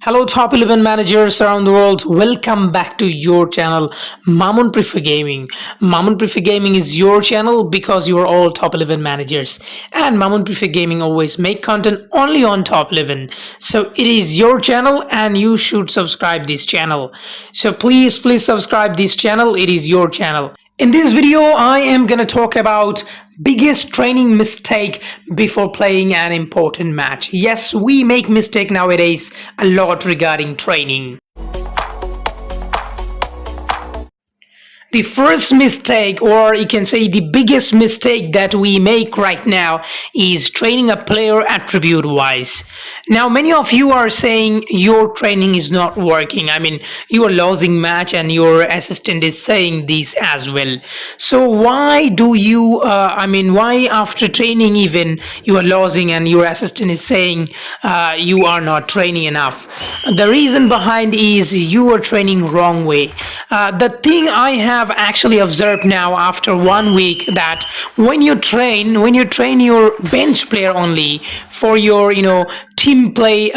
Hello, top 11 managers around the world. Welcome back to your channel, Mamun Prefer Gaming. Mamun Prefer Gaming is your channel because you are all top 11 managers. And Mamun Prefer Gaming always make content only on top 11. So it is your channel and you should subscribe this channel. So please subscribe this channel. It is your channel. In this video, I am going to talk about biggest training mistake before playing an important match. Yes, we make mistake nowadays a lot regarding training. The first mistake, or you can say the biggest mistake that we make right now, is training a player attribute wise. Now, many of you are saying your training is not working. I mean, you are losing match and your assistant is saying this as well. So why do you, why after training even you are losing and your assistant is saying you are not training enough? The reason behind is you are training wrong way. The thing I have actually observed now after 1 week that when you train your bench player only for your team play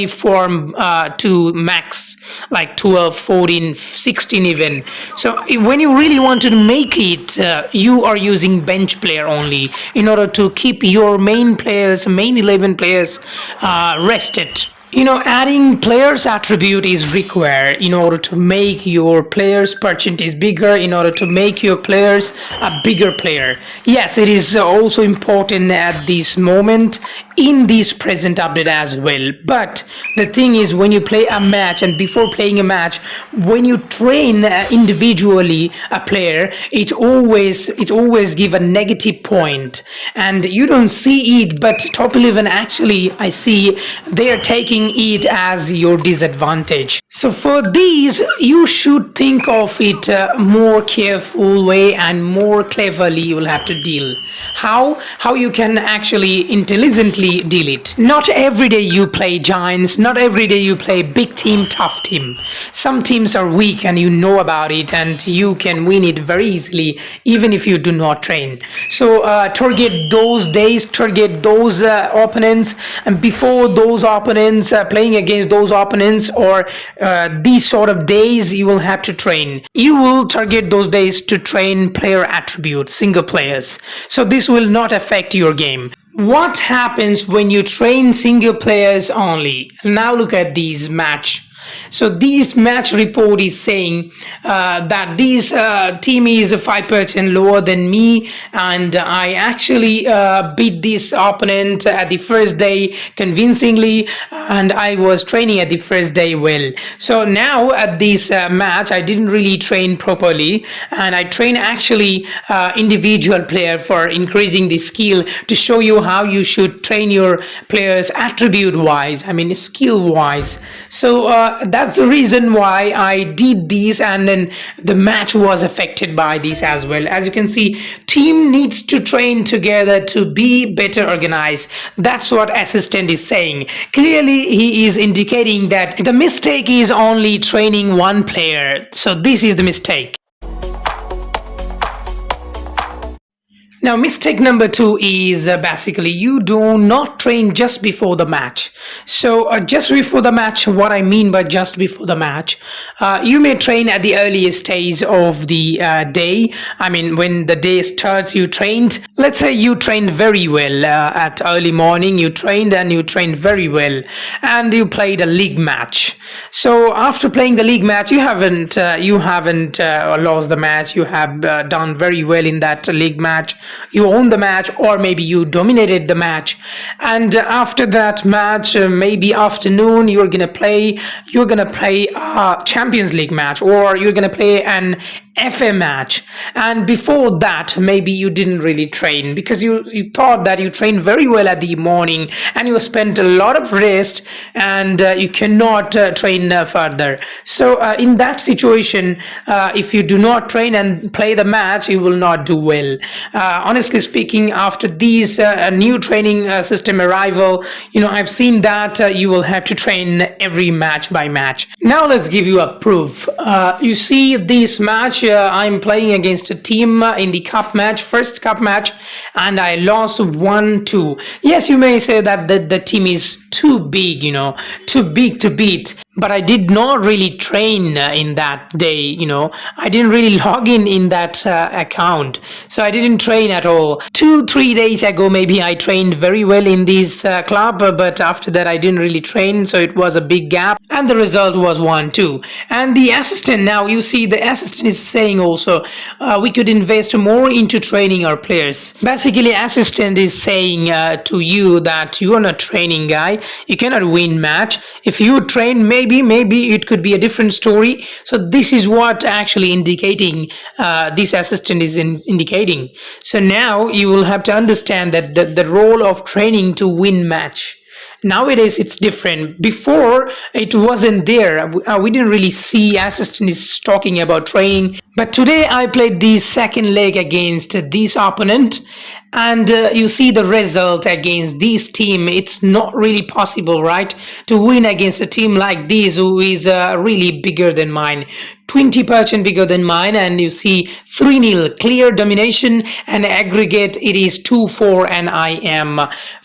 form to max, like 12, 14, 16 even. So when you really want to make it, you are using bench player only in order to keep your main 11 players rested. Adding players attribute is required in order to make your players percentage bigger, in order to make your players a bigger player. Yes, it is also important at this moment in this present update as well. But the thing is, when you play a match and before playing a match, when you train individually a player, it always give a negative point, and you don't see it. But top 11 actually, I see they are taking it as your disadvantage. So for these, you should think of it more careful way and more cleverly. You will have to deal how you can actually intelligently deal it. Not every day you play giants, not every day you play big team, tough team. Some teams are weak and you know about it, and you can win it very easily even if you do not train. So target those days, target those opponents, and before those opponents, playing against those opponents or these sort of days, you will have to train. You will target those days to train player attributes, single players. So this will not affect your game. What happens when you train single players only? Now look at these match. So this match report is saying that this team is 5% lower than me, and I actually beat this opponent at the first day convincingly, and I was training at the first day well. So now at this match, I didn't really train properly, and I train actually individual player for increasing the skill, to show you how you should train your players attribute wise, skill wise. So that's the reason why I did this, and then the match was affected by this as well. As you can see, team needs to train together to be better organized. That's what assistant is saying. Clearly he is indicating that the mistake is only training one player. So this is the mistake. Now, mistake number 2 is basically you do not train just before the match. So just before the match, what I mean by just before the match, you may train at the earliest stage of the day. When the day starts, you trained. Let's say you trained very well at early morning. You trained very well, and you played a league match. So after playing the league match, you haven't lost the match. You have done very well in that league match. You won the match, or maybe you dominated the match, and after that match, maybe afternoon, you're gonna play a Champions League match, or you're gonna play an FA match. And before that, maybe you didn't really train because you thought that you trained very well at the morning, and you spent a lot of rest, and you cannot train further. So in that situation, if you do not train and play the match, you will not do well. Honestly speaking, after these new training system arrival, I've seen that you will have to train every match by match. Now let's give you a proof. You see this match I'm playing against a team in the cup match, first cup match, and I lost 1-2. Yes, you may say that the team is too big, too big to beat. But I did not really train in that day, I didn't really log in that account. So I didn't train at all. 2-3 days ago, maybe I trained very well in this club, but after that I didn't really train. So it was a big gap and the result was 1-2. And the assistant, now you see the assistant is saying also, we could invest more into training our players. Basically, assistant is saying to you that you are not training guy. You cannot win match. If you train, maybe it could be a different story. So this is what actually indicating this assistant is indicating. So now you will have to understand that the role of training to win match. Nowadays it's different. Before it wasn't there. We didn't really see assistant is talking about training. But today I played the second leg against this opponent, and you see the result against this team. It's not really possible, right, to win against a team like this who is really bigger than mine. 20% bigger than mine, and you see 3-0 clear domination, and aggregate it is 2-4, and I am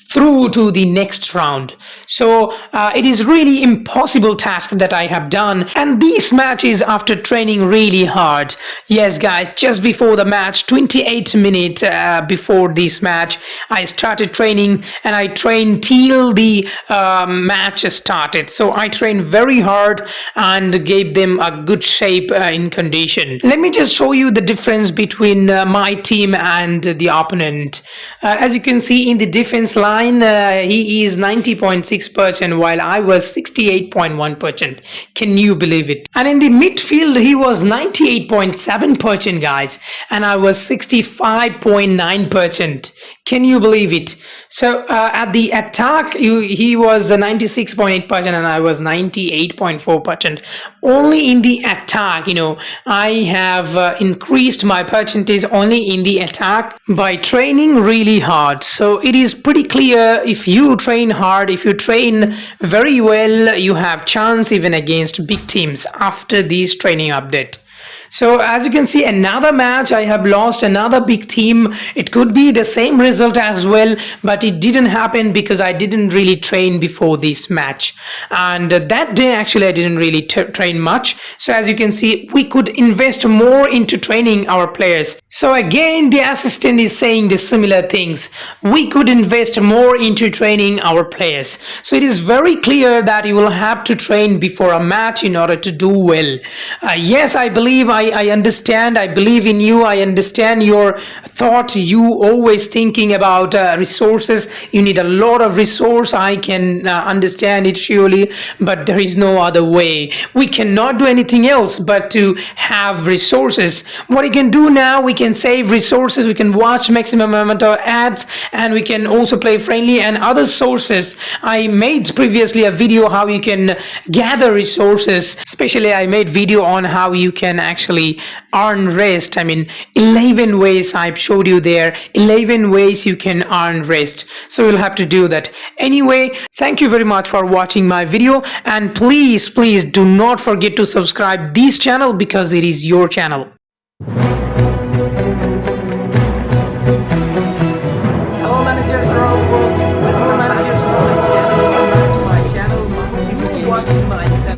through to the next round. So it is really impossible task that I have done, and this match is after training really hard. Yes guys, just before the match, 28 minutes before this match, I started training, and I trained till the match started. So I trained very hard and gave them a good shape in condition. Let me just show you the difference between my team and the opponent. As you can see in the defense line, he is 90.6% while I was 68.1%. Can you believe it? And in the midfield he was 98.7% guys, and I was 65.9%. Can you believe it? So at the attack he was 96.8% and I was 98.4%. Only in the attack, I have increased my percentage only in the attack by training really hard. So it is pretty clear, if you train hard, if you train very well, you have chance even against big teams after this training update. So as you can see, another match I have lost another big team. It could be the same result as well, but it didn't happen because I didn't really train before this match, and that day actually I didn't really train much. So as you can see, we could invest more into training our players. So again the assistant is saying the similar things. We could invest more into training our players. So it is very clear that you will have to train before a match in order to do well. Yes, I believe I understand. I believe in you. I understand your thought. You always thinking about resources. You need a lot of resource. I can understand it surely, but there is no other way. We cannot do anything else but to have resources. What we can do now, we can save resources. We can watch maximum amount of ads, and we can also play friendly and other sources. I made previously a video how you can gather resources. Especially I made video on how you can actually earn rest. 11 ways I've showed you there. 11 ways you can earn rest. So you'll have to do that. Anyway, thank you very much for watching my video, and please do not forget to subscribe this channel because it is your channel. Hello managers around the world. Hello managers from my channel. Welcome back to my channel. If you're watching my